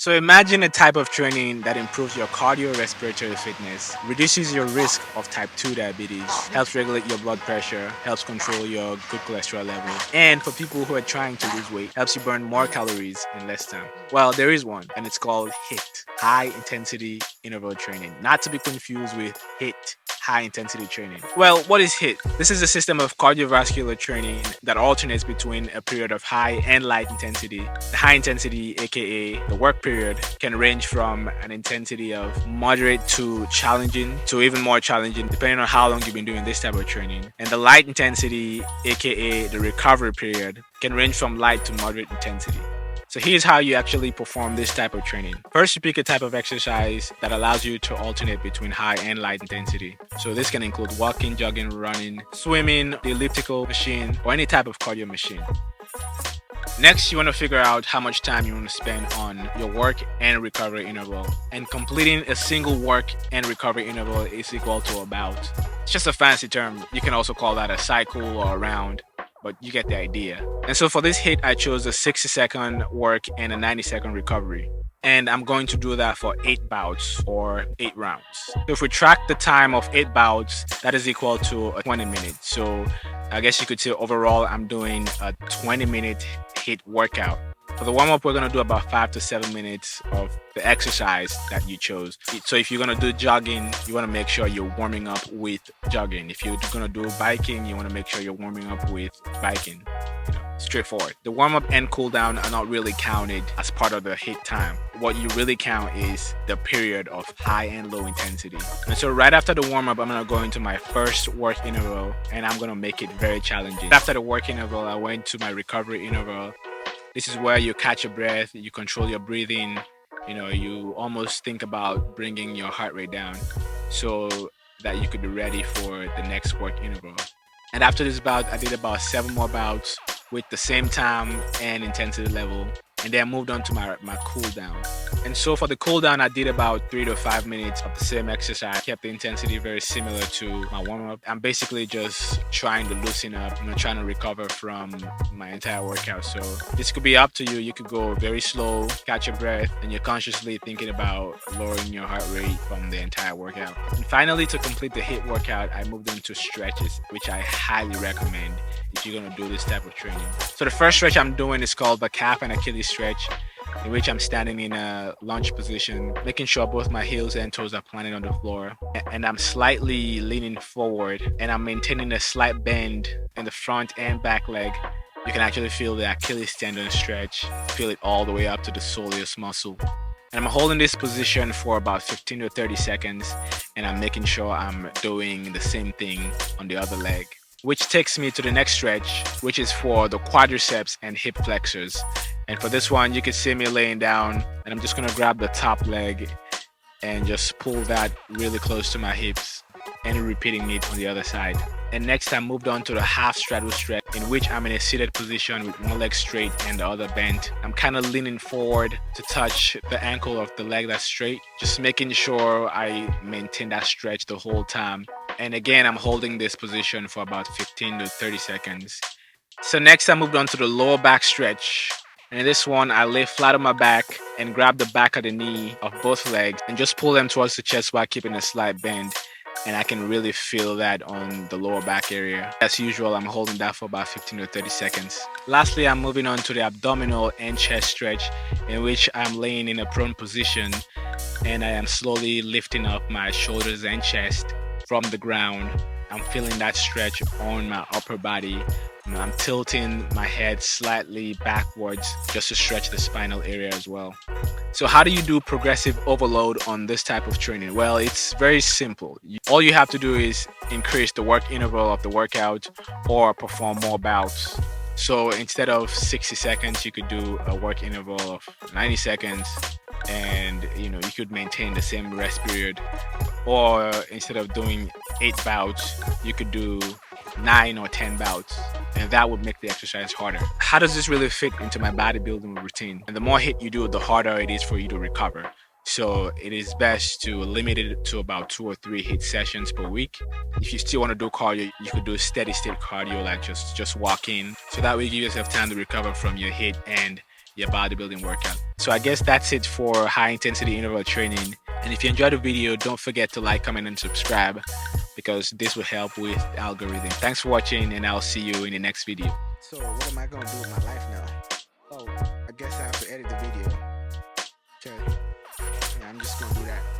So imagine a type of training that improves your cardiorespiratory fitness, reduces your risk of type 2 diabetes, helps regulate your blood pressure, helps control your good cholesterol level, and for people who are trying to lose weight, helps you burn more calories in less time. Well, there is one, and it's called HIIT, High Intensity Interval Training, not to be confused with HIIT, high intensity training. Well, what is HIIT? This is a system of cardiovascular training that alternates between a period of high and light intensity. The high intensity, aka the work period, can range from an intensity of moderate to challenging to even more challenging, depending on how long you've been doing this type of training. And the light intensity, aka the recovery period, can range from light to moderate intensity. So here's how you actually perform this type of training. First, you pick a type of exercise that allows you to alternate between high and light intensity. So this can include walking, jogging, running, swimming, the elliptical machine, or any type of cardio machine. Next, you want to figure out how much time you want to spend on your work and recovery interval. And completing a single work and recovery interval is equal to a bout. It's just a fancy term. You can also call that a cycle or a round, but you get the idea. And so for this HIIT, I chose a 60-second work and a 90-second recovery. And I'm going to do that for 8 bouts or 8 rounds. So if we track the time of 8 bouts, that is equal to a 20 minutes. So I guess you could say overall I'm doing a 20-minute HIIT workout. For the warm-up, we're going to do about 5 to 7 minutes of the exercise that you chose. So if you're going to do jogging, you want to make sure you're warming up with jogging. If you're going to do biking, you want to make sure you're warming up with biking. Straightforward. The warm-up and cool-down are not really counted as part of the HIIT time. What you really count is the period of high and low intensity. And so right after the warm-up, I'm going to go into my first work interval, and I'm going to make it very challenging. After the work interval, I went to my recovery interval. This is where you catch your breath, you control your breathing, you almost think about bringing your heart rate down so that you could be ready for the next work interval. And after this bout, I did about 7 more bouts with the same time and intensity level. And then I moved on to my cool down. And so for the cool down, I did about 3 to 5 minutes of the same exercise. I kept the intensity very similar to my warm-up. I'm basically just trying to loosen up, trying to recover from my entire workout. So this could be up to you. You could go very slow, catch your breath, and you're consciously thinking about lowering your heart rate from the entire workout. And finally, to complete the HIIT workout, I moved on to stretches, which I highly recommend if you're going to do this type of training. So the first stretch I'm doing is called the calf and Achilles stretch, in which I'm standing in a lunge position, making sure both my heels and toes are planted on the floor. And I'm slightly leaning forward, and I'm maintaining a slight bend in the front and back leg. You can actually feel the Achilles tendon stretch, feel it all the way up to the soleus muscle. And I'm holding this position for about 15 to 30 seconds, and I'm making sure I'm doing the same thing on the other leg. Which takes me to the next stretch, which is for the quadriceps and hip flexors. And for this one, you can see me laying down, and I'm just going to grab the top leg and just pull that really close to my hips and repeating it on the other side. And next I moved on to the half-straddle stretch, in which I'm in a seated position with one leg straight and the other bent. I'm kind of leaning forward to touch the ankle of the leg that's straight, just making sure I maintain that stretch the whole time. And again, I'm holding this position for about 15 to 30 seconds. So next I moved on to the lower back stretch. And in this one, I lay flat on my back and grab the back of the knee of both legs and just pull them towards the chest while keeping a slight bend. And I can really feel that on the lower back area. As usual, I'm holding that for about 15 to 30 seconds. Lastly, I'm moving on to the abdominal and chest stretch, in which I'm laying in a prone position and I am slowly lifting up my shoulders and chest from the ground. I'm feeling that stretch on my upper body. I'm tilting my head slightly backwards just to stretch the spinal area as well. So how do you do progressive overload on this type of training? Well, it's very simple. All you have to do is increase the work interval of the workout or perform more bouts. So instead of 60 seconds, you could do a work interval of 90 seconds and you could maintain the same rest period. Or instead of doing 8 bouts, you could do 9 or 10 bouts, and that would make the exercise harder. How does this really fit into my bodybuilding routine? And the more HIIT you do, the harder it is for you to recover. So it is best to limit it to about 2 or 3 HIIT sessions per week. If you still want to do cardio, you could do steady state cardio, like just walking. So that way you give yourself time to recover from your HIIT and your bodybuilding workout. So I guess that's it for high intensity interval training. And if you enjoyed the video, don't forget to like, comment, and subscribe, because this will help with the algorithm. Thanks for watching, and I'll see you in the next video. So what am I gonna do with my life now? Oh, I guess I have to edit the video. Okay. Yeah, I'm just gonna do that.